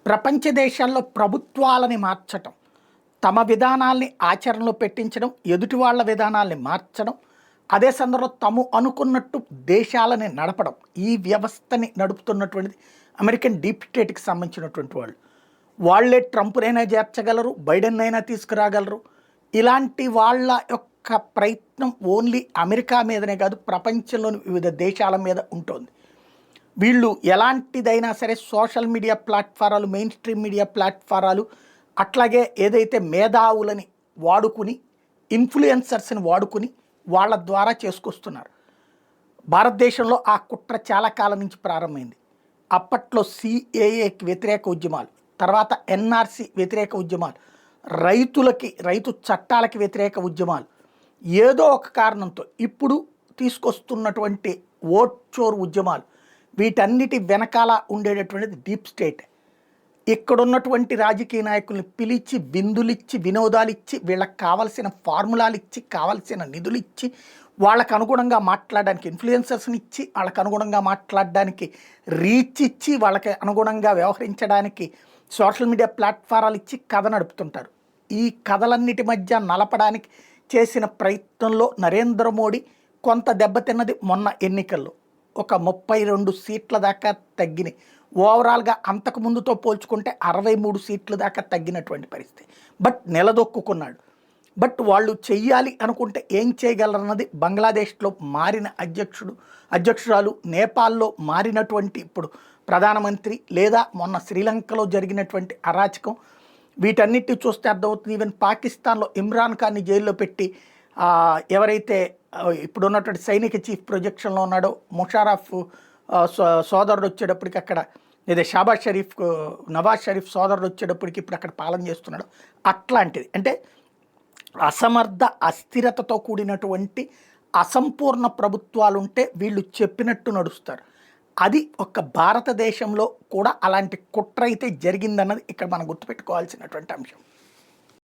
ప్రపంచ దేశాల్లో ప్రభుత్వాలని మార్చటం, తమ విధానాల్ని ఆచరణలో పెట్టించడం, ఎదుటి వాళ్ళ విధానాల్ని మార్చడం, అదే సందర్భంలో తాము అనుకున్నట్టు దేశాలని నడపడం. ఈ వ్యవస్థని నడుపుతున్నటువంటిది అమెరికన్ డీప్ స్టేట్‌కి సంబంధించినటువంటి వాళ్ళు. వాళ్ళే ట్రంప్‌నైనా చేర్చగలరు, బైడెన్నైనా తీసుకురాగలరు. ఇలాంటి వాళ్ళ యొక్క ప్రయత్నం ఓన్లీ అమెరికా మీదనే కాదు, ప్రపంచంలోని వివిధ దేశాల మీద ఉంటోంది. వీళ్ళు ఎలాంటిదైనా సరే సోషల్ మీడియా ప్లాట్ఫారాలు, మెయిన్ స్ట్రీమ్ మీడియా ప్లాట్ఫారాలు, అట్లాగే ఏదైతే మేధావులని వాడుకుని, ఇన్‌ఫ్లుయెన్సర్స్‌ని వాడుకుని వాళ్ళ ద్వారా చేసుకొస్తున్నారు. భారతదేశంలో ఆ కుట్ర చాలా కాలం నుంచి ప్రారంభమైంది. అప్పట్లో సీఏఏకి వ్యతిరేక ఉద్యమాలు, తర్వాత ఎన్ఆర్సీ వ్యతిరేక ఉద్యమాలు, రైతు చట్టాలకి వ్యతిరేక ఉద్యమాలు, ఏదో ఒక కారణంతో ఇప్పుడు తీసుకొస్తున్నటువంటి ఓట్ చోర్ ఉద్యమాలు, వీటన్నిటి వెనకాల ఉండేటటువంటిది డీప్ స్టేట్. ఇక్కడున్నటువంటి రాజకీయ నాయకుల్ని పిలిచి విందులిచ్చి, వినోదాలిచ్చి, వీళ్ళకి కావలసిన ఫార్ములాలు ఇచ్చి, కావలసిన నిధులు ఇచ్చి, వాళ్ళకు అనుగుణంగా మాట్లాడడానికి ఇన్ఫ్లుయెన్సర్స్ని ఇచ్చి, వాళ్ళకు అనుగుణంగా మాట్లాడడానికి రీచ్ ఇచ్చి, వాళ్ళకి అనుగుణంగా వ్యవహరించడానికి సోషల్ మీడియా ప్లాట్ఫారాలు ఇచ్చి కథ నడుపుతుంటారు. ఈ కథలన్నిటి మధ్య నలపడానికి చేసిన ప్రయత్నంలో నరేంద్ర మోడీ కొంత దెబ్బతిన్నది మొన్న ఎన్నికల్లో. ఒక 32 సీట్ల దాకా తగ్గినాయి. ఓవరాల్గా అంతకు ముందుతో పోల్చుకుంటే 63 సీట్ల దాకా తగ్గినటువంటి పరిస్థితి. బట్ నిలదొక్కున్నాడు. బట్ వాళ్ళు చెయ్యాలి అనుకుంటే ఏం చేయగలరన్నది బంగ్లాదేశ్లో మారిన అధ్యక్షురాలు, నేపాల్లో మారినటువంటి ఇప్పుడు ప్రధానమంత్రి, లేదా మొన్న శ్రీలంకలో జరిగినటువంటి అరాచకం, వీటన్నిటి చూస్తే అర్థమవుతుంది. ఈవెన్ పాకిస్తాన్లో ఇమ్రాన్ ఖాన్ని జైల్లో పెట్టి ఎవరైతే ఇప్పుడు ఉన్నటువంటి సైనిక చీఫ్ ప్రొజెక్షన్లో ఉన్నాడో ముషారఫ్ సోదరుడు వచ్చేటప్పటికి అక్కడ, లేదా నవాజ్ షరీఫ్ సోదరుడు వచ్చేటప్పటికి ఇప్పుడు అక్కడ పాలన చేస్తున్నాడు. అట్లాంటిది అంటే అసమర్థ, అస్థిరతతో కూడినటువంటి అసంపూర్ణ ప్రభుత్వాలుంటే వీళ్ళు చెప్పినట్టు నడుస్తారు. అది ఒక భారతదేశంలో కూడా అలాంటి కుట్ర అయితే జరిగిందన్నది ఇక్కడ మనం గుర్తుపెట్టుకోవాల్సినటువంటి అంశం.